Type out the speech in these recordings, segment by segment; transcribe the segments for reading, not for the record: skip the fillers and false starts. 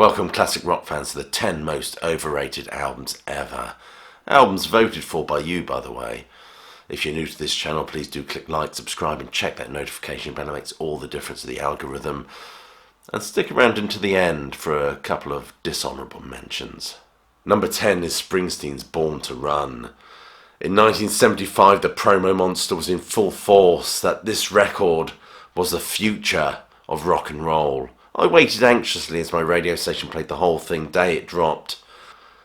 Welcome classic rock fans to the 10 most overrated albums ever. Albums voted for by you, by the way. If you're new to this channel, please do click like, subscribe and check that notification bell. It makes all the difference to the algorithm. And stick around into the end for a couple of dishonorable mentions. Number 10 is Springsteen's Born to Run. In 1975, the promo monster was in full force that this record was the future of rock and roll. I waited anxiously as my radio station played the whole thing day it dropped.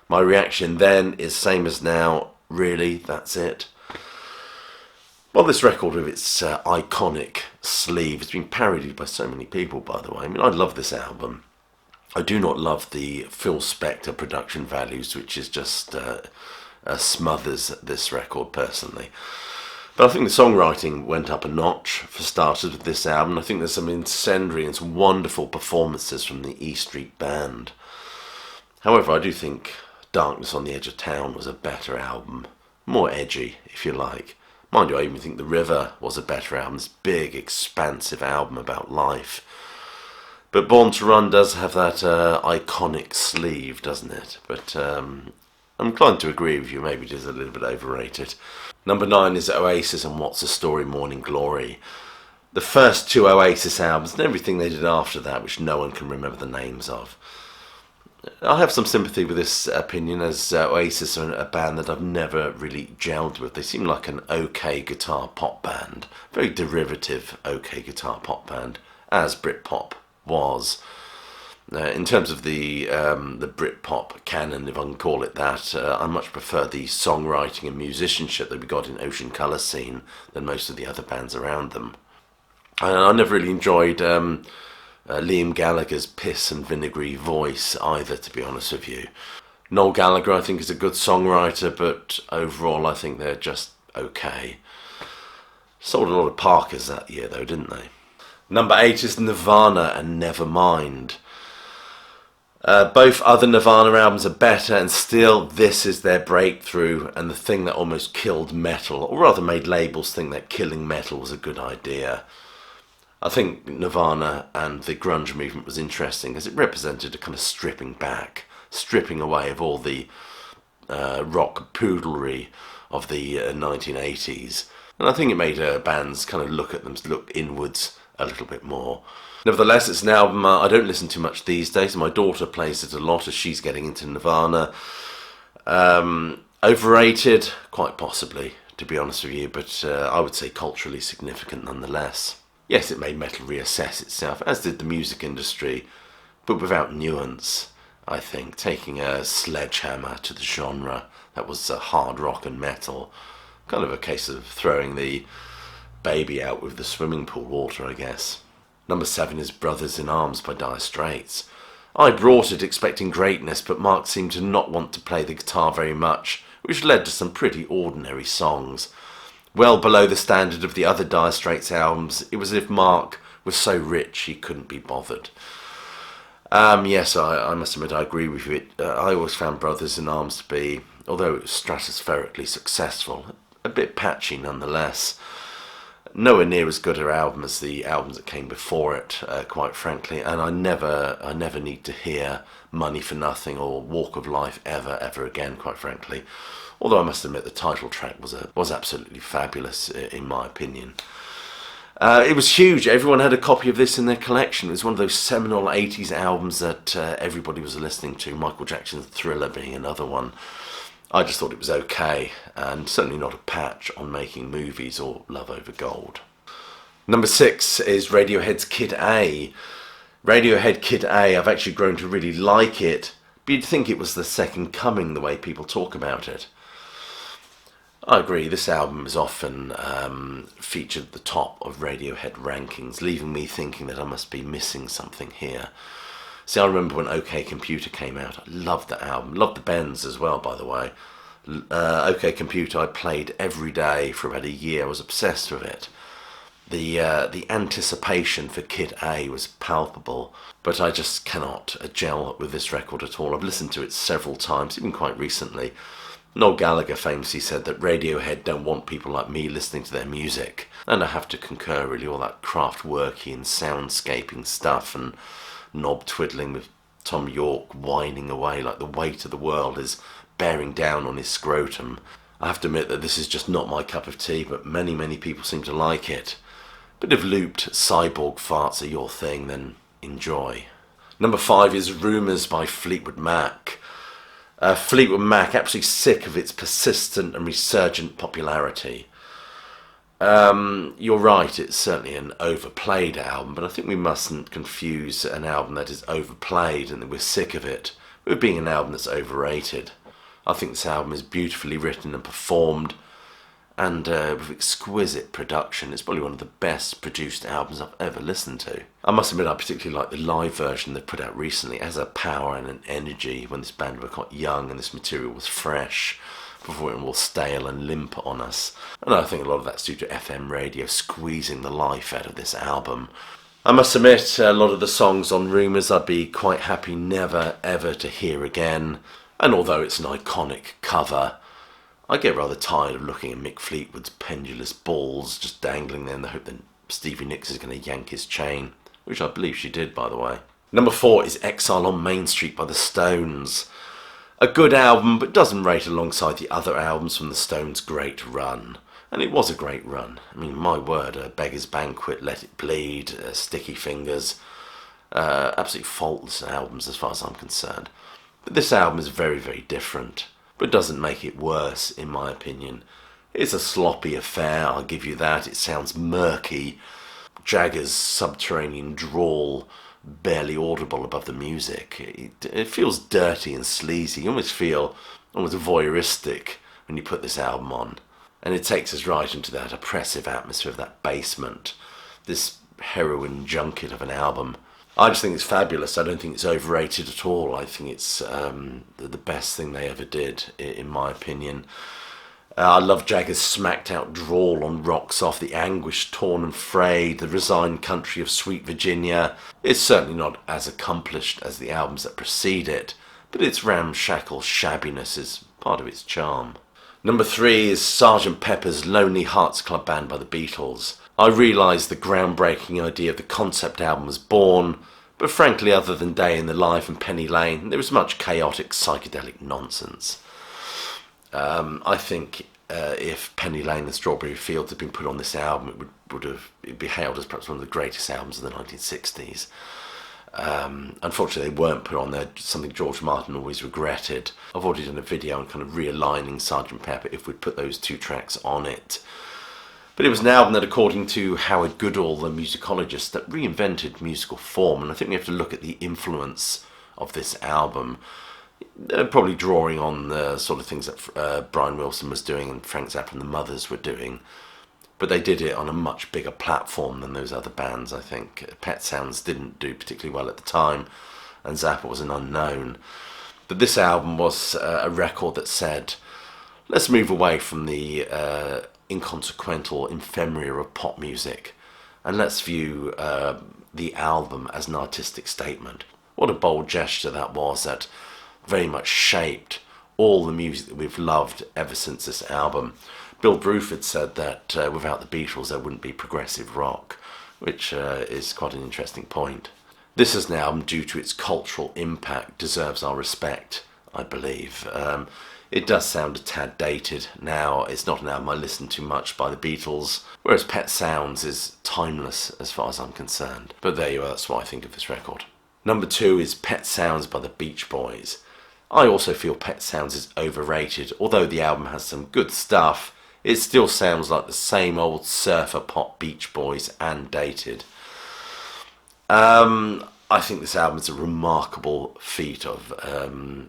My reaction then is same as now. Really, that's it? Well, this record with its iconic sleeve has been parodied by so many people, by the way. I mean, I love this album. I do not love the Phil Spector production values, which is just smothers this record personally. But I think the songwriting went up a notch for starters with this album. I think there's some incendiary and some wonderful performances from the E Street Band. However, I do think Darkness on the Edge of Town was a better album. More edgy, if you like. Mind you, I even think The River was a better album. This big, expansive album about life. But Born to Run does have that iconic sleeve, doesn't it? But I'm inclined to agree with you. Maybe it is a little bit overrated. Number 9 is Oasis and What's the Story, Morning Glory. The first two Oasis albums and everything they did after that, which no one can remember the names of. I have some sympathy with this opinion, as Oasis are a band that I've never really gelled with. They seem like an okay guitar pop band. Very derivative okay guitar pop band, as Britpop was. In terms of the Britpop canon, if I can call it that, I much prefer the songwriting and musicianship that we got in Ocean Colour Scene than most of the other bands around them. I never really enjoyed Liam Gallagher's piss and vinegary voice either, to be honest with you. Noel Gallagher, I think, is a good songwriter, but overall I think they're just okay. Sold a lot of Parkers that year though, didn't they? Number 8 is Nirvana and Nevermind. Both other Nirvana albums are better, and still this is their breakthrough and the thing that almost killed metal, or rather made labels think that killing metal was a good idea. I think Nirvana and the grunge movement was interesting as it represented a kind of stripping back, stripping away of all the rock poodlery of the 1980s. And I think it made bands kind of look inwards a little bit more. Nevertheless, it's an album I don't listen to much these days. My daughter plays it a lot as she's getting into Nirvana. Overrated? Quite possibly, to be honest with you, but I would say culturally significant nonetheless. Yes, it made metal reassess itself, as did the music industry, but without nuance, I think. Taking a sledgehammer to the genre that was hard rock and metal. Kind of a case of throwing the baby out with the swimming pool water, I guess. Number 7 is Brothers in Arms by Dire Straits. I brought it expecting greatness, but Mark seemed to not want to play the guitar very much, which led to some pretty ordinary songs. Well below the standard of the other Dire Straits albums, it was as if Mark was so rich he couldn't be bothered. Yes, I must admit I agree with you. I always found Brothers in Arms to be, although it was stratospherically successful, a bit patchy nonetheless. Nowhere near as good an album as the albums that came before it, quite frankly, and I never need to hear Money for Nothing or Walk of Life ever again, quite frankly. Although I must admit the title track was absolutely fabulous, in my opinion. It was huge. Everyone had a copy of this in their collection. It was one of those seminal 80s albums that everybody was listening to, Michael Jackson's Thriller being another one. I just thought it was okay, and certainly not a patch on making movies or Love Over Gold. Number 6 is Radiohead's Kid A. Radiohead Kid A, I've actually grown to really like it, but you'd think it was the second coming the way people talk about it. I agree, this album is often featured at the top of Radiohead rankings, leaving me thinking that I must be missing something here. See, I remember when OK Computer came out. I loved that album. Loved the Bends as well, by the way. OK Computer I played every day for about a year. I was obsessed with it. The anticipation for Kid A was palpable, but I just cannot gel with this record at all. I've listened to it several times, even quite recently. Noel Gallagher famously said that Radiohead don't want people like me listening to their music. And I have to concur, really, all that craft-worky and soundscaping stuff and knob twiddling with Tom York whining away like the weight of the world is bearing down on his scrotum. I have to admit that this is just not my cup of tea, but many people seem to like it. But if looped cyborg farts are your thing, then enjoy. Number 5 is Rumours by Fleetwood Mac. Fleetwood Mac, absolutely sick of its persistent and resurgent popularity. You're right, it's certainly an overplayed album, but I think we mustn't confuse an album that is overplayed and that we're sick of it with being an album that's overrated. I think this album is beautifully written and performed, and with exquisite production. It's probably one of the best produced albums I've ever listened to. I must admit I particularly like the live version they put out recently. It has a power and an energy when this band were quite young and this material was fresh before it went all stale and limp on us. And I think a lot of that's due to FM radio squeezing the life out of this album. I must admit a lot of the songs on Rumours I'd be quite happy never ever to hear again. And although it's an iconic cover, I get rather tired of looking at Mick Fleetwood's pendulous balls just dangling there in the hope that Stevie Nicks is going to yank his chain, which I believe she did, by the way. Number 4 is Exile on Main Street by the Stones. A good album, but doesn't rate alongside the other albums from the Stones' great run. And it was a great run. I mean, my word, Beggar's Banquet, Let It Bleed, Sticky Fingers, absolutely faultless albums as far as I'm concerned. But this album is very different, but doesn't make it worse, in my opinion. It's a sloppy affair, I'll give you that. It sounds murky. Jagger's subterranean drawl, barely audible above the music. It feels dirty and sleazy. You almost feel almost voyeuristic when you put this album on. And it takes us right into that oppressive atmosphere of that basement, this heroin junket of an album. I just think it's fabulous. I don't think it's overrated at all. I think it's the best thing they ever did, in my opinion. I love Jagger's smacked out drawl on Rocks Off, the anguish torn and frayed, the resigned country of Sweet Virginia. It's certainly not as accomplished as the albums that precede it, but its ramshackle shabbiness is part of its charm. Number 3 is Sgt. Pepper's Lonely Hearts Club Band by the Beatles. I realise the groundbreaking idea of the concept album was born, but frankly, other than Day in the Life and Penny Lane, there was much chaotic psychedelic nonsense. I think if Penny Lane and Strawberry Fields had been put on this album, it'd be hailed as perhaps one of the greatest albums of the 1960s. Unfortunately, they weren't put on there, something George Martin always regretted. I've already done a video on kind of realigning Sgt. Pepper if we'd put those 2 tracks on it. But it was an album that, according to Howard Goodall, the musicologist, that reinvented musical form. And I think we have to look at the influence of this album, probably drawing on the sort of things that Brian Wilson was doing and Frank Zappa and the Mothers were doing. But they did it on a much bigger platform than those other bands, I think. Pet Sounds didn't do particularly well at the time, and Zappa was an unknown. But this album was a record that said, let's move away from the inconsequential ephemeria of pop music, and let's view the album as an artistic statement. What a bold gesture that was, that very much shaped all the music that we've loved ever since this album. Bill Bruford said that without the Beatles there wouldn't be progressive rock, which is quite an interesting point. This is an album, due to its cultural impact, deserves our respect, I believe. It does sound a tad dated now. It's not an album I listen to much by the Beatles, whereas Pet Sounds is timeless as far as I'm concerned. But there you are, that's what I think of this record. Number 2 is Pet Sounds by the Beach Boys. I also feel Pet Sounds is overrated. Although the album has some good stuff, it still sounds like the same old surfer pop Beach Boys and dated. I think this album is a remarkable feat of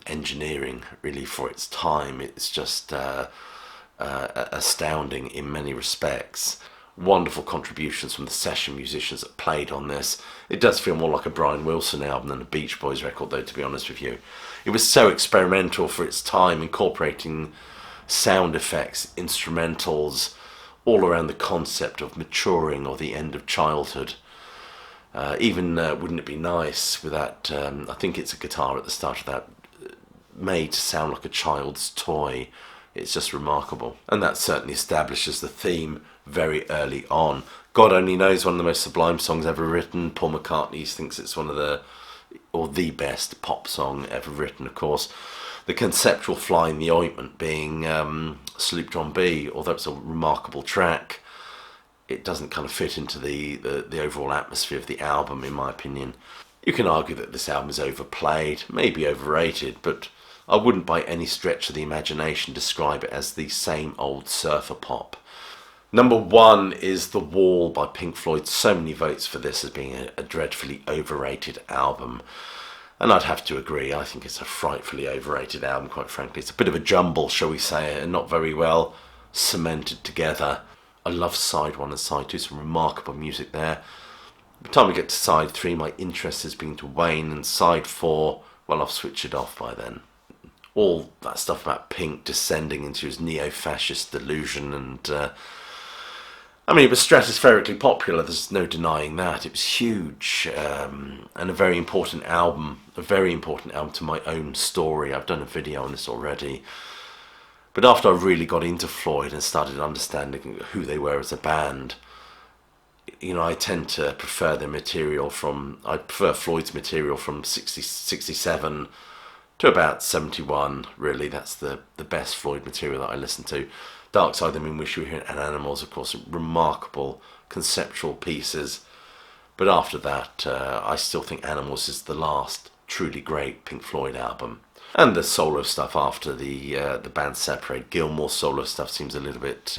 engineering, really, for its time. It's just astounding in many respects. Wonderful contributions from the session musicians that played on this. It does feel more like a Brian Wilson album than a Beach Boys record, though, to be honest with you. It was so experimental for its time, incorporating sound effects, instrumentals, all around the concept of maturing or the end of childhood. Even Wouldn't It Be Nice, with that, I think it's a guitar at the start of that, made to sound like a child's toy. It's just remarkable. And that certainly establishes the theme very early on. God Only Knows, one of the most sublime songs ever written. Paul McCartney thinks it's one of the or the best pop song ever written, of course. The conceptual fly in the ointment being Sloop John B, although it's a remarkable track, it doesn't kind of fit into the overall atmosphere of the album, in my opinion. You can argue that this album is overplayed, maybe overrated, but I wouldn't by any stretch of the imagination describe it as the same old surfer pop. Number 1 is The Wall by Pink Floyd. So many votes for this as being a dreadfully overrated album. And I'd have to agree, I think it's a frightfully overrated album, quite frankly. It's a bit of a jumble, shall we say, and not very well cemented together. I love side 1 and side 2, some remarkable music there. By the time we get to side 3, my interest has been to wane, and side 4, well, I've switched it off by then. All that stuff about Pink descending into his neo-fascist delusion, and I mean, it was stratospherically popular, there's no denying that. It was huge, and a very important album to my own story. I've done a video on this already. But after I really got into Floyd and started understanding who they were as a band, you know, I tend to prefer their material I prefer Floyd's material from 67 to about 71, really. That's the best Floyd material that I listen to. Dark Side of the Moon, Wish You Were Here, and Animals, of course, remarkable conceptual pieces. But after that, I still think Animals is the last truly great Pink Floyd album. And the solo stuff after the band separate. Gilmour's solo stuff seems a little bit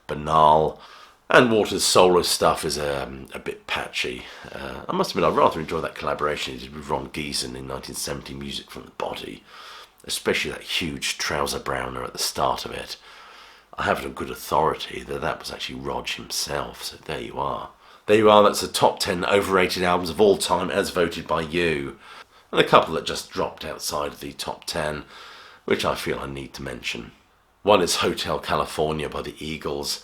banal. And Waters' solo stuff is a bit patchy. I must admit, I rather enjoy that collaboration he did with Ron Geeson in 1970, Music from the Body. Especially that huge trouser browner at the start of it. I have it on good authority that was actually Rog himself, so there you are. There you are, that's the top 10 overrated albums of all time as voted by you. And a couple that just dropped outside of the top 10, which I feel I need to mention. One is Hotel California by the Eagles.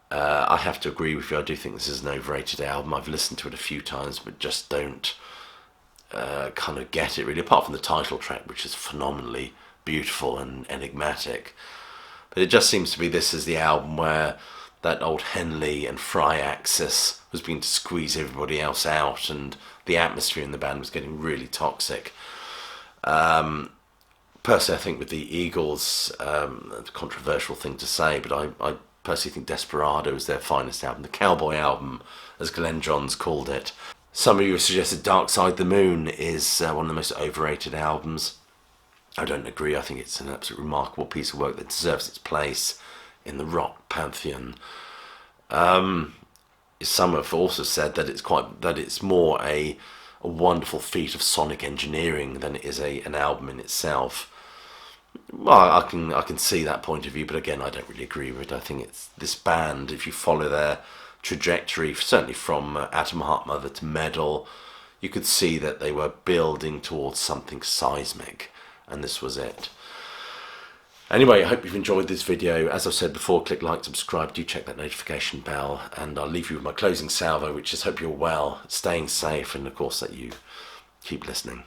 I have to agree with you, I do think this is an overrated album. I've listened to it a few times, but just don't kind of get it really, apart from the title track, which is phenomenally beautiful and enigmatic. But it just seems to be this is the album where that old Henley and Fry axis was beginning to squeeze everybody else out, and the atmosphere in the band was getting really toxic. Personally, I think with the Eagles, a controversial thing to say, but I personally think Desperado is their finest album, the cowboy album, as Glenn Johns called it. Some of you have suggested Dark Side of the Moon is one of the most overrated albums. I don't agree. I think it's an absolutely remarkable piece of work that deserves its place in the rock pantheon. Some have also said that it's more a wonderful feat of sonic engineering than it is an album in itself. Well, I can see that point of view, but again, I don't really agree with it. I think it's this band, if you follow their trajectory, certainly from Atom Heart Mother to Medal, you could see that they were building towards something seismic. And this was it. Anyway, I hope you've enjoyed this video. As I've said before, click like, subscribe, do check that notification bell, and I'll leave you with my closing salvo, which is hope you're well, staying safe, and of course that you keep listening.